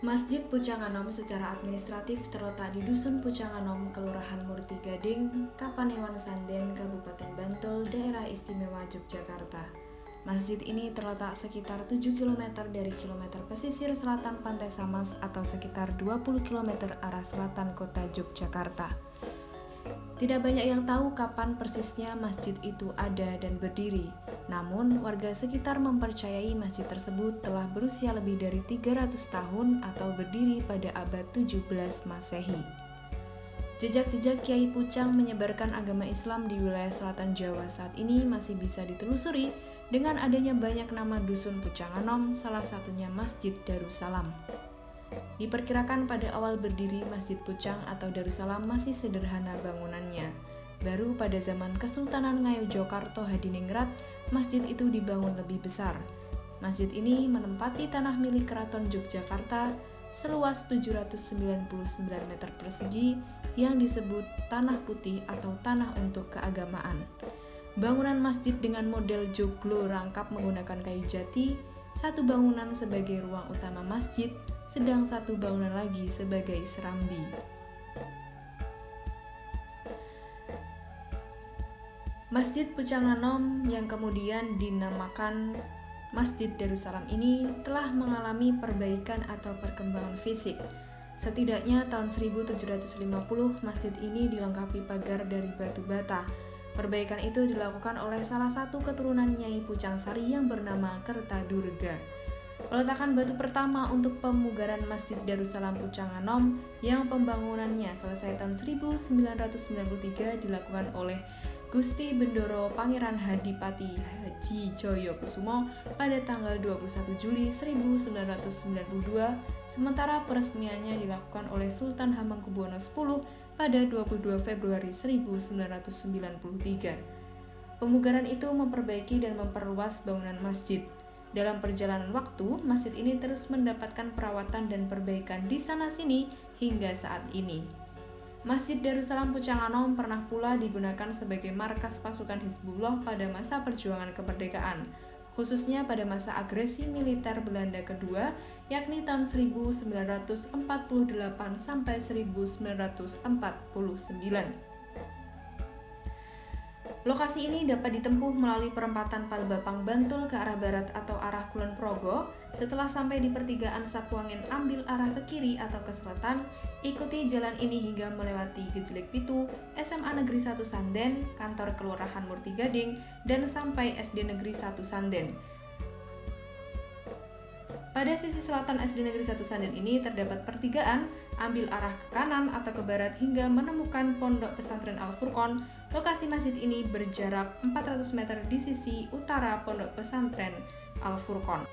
Masjid Pucang secara administratif terletak di Dusun Pucang, Kelurahan Murti Gading, Kapanewon Sanden, Kabupaten Bantul, Daerah Istimewa Yogyakarta. Masjid ini terletak sekitar 7 km dari kilometer pesisir selatan Pantai Samas atau sekitar 20 km arah selatan kota Yogyakarta. Tidak banyak yang tahu kapan persisnya masjid itu ada dan berdiri. Namun, warga sekitar mempercayai masjid tersebut telah berusia lebih dari 300 tahun atau berdiri pada abad 17 Masehi. Jejak-jejak Kiai Pucang menyebarkan agama Islam di wilayah selatan Jawa saat ini masih bisa ditelusuri dengan adanya banyak nama dusun Pucang, salah satunya Masjid Darussalam. Diperkirakan pada awal berdiri Masjid Pucang atau Darussalam masih sederhana bangunannya. Baru pada zaman Kesultanan Ngayogyakarta Hadiningrat, masjid itu dibangun lebih besar. Masjid ini menempati tanah milik Keraton Yogyakarta seluas 799 meter persegi yang disebut Tanah Putih atau Tanah untuk Keagamaan. Bangunan masjid dengan model joglo rangkap menggunakan kayu jati, satu bangunan sebagai ruang utama masjid, sedang satu bangunan lagi sebagai serambi. Masjid Pucang yang kemudian dinamakan Masjid Darussalam ini telah mengalami perbaikan atau perkembangan fisik. Setidaknya tahun 1750 masjid ini dilengkapi pagar dari batu bata. Perbaikan itu dilakukan oleh salah satu keturunan Nyai Pucang Sari yang bernama Kertadurga. Peletakan batu pertama untuk pemugaran Masjid Darussalam Pucang yang pembangunannya selesai tahun 1993 dilakukan oleh Gusti Bendoro Pangeran Hadipati Haji Joyokusumo pada tanggal 21 Juli 1992, sementara peresmiannya dilakukan oleh Sultan Hamengkubuwono X pada 22 Februari 1993. Pemugaran itu memperbaiki dan memperluas bangunan masjid. Dalam perjalanan waktu, masjid ini terus mendapatkan perawatan dan perbaikan di sana-sini hingga saat ini. Masjid Darussalam Pucang pernah pula digunakan sebagai markas pasukan Hizbullah pada masa perjuangan kemerdekaan, khususnya pada masa agresi militer Belanda kedua, yakni tahun 1948 sampai 1949. Lokasi ini dapat ditempuh melalui perempatan Palbapang Bantul ke arah barat atau arah Kulon Progo. Setelah sampai di pertigaan Sapuangin, ambil arah ke kiri atau ke selatan. Ikuti jalan ini hingga melewati Gejelek Pitu, SMA Negeri 1 Sanden, kantor Kelurahan Murti Gading, dan sampai SD Negeri 1 Sanden. Pada sisi selatan SD Negeri 1 Sanden ini terdapat pertigaan, ambil arah ke kanan atau ke barat hingga menemukan Pondok Pesantren Al-Furqon. Lokasi masjid ini berjarak 400 meter di sisi utara Pondok Pesantren Al-Furqon.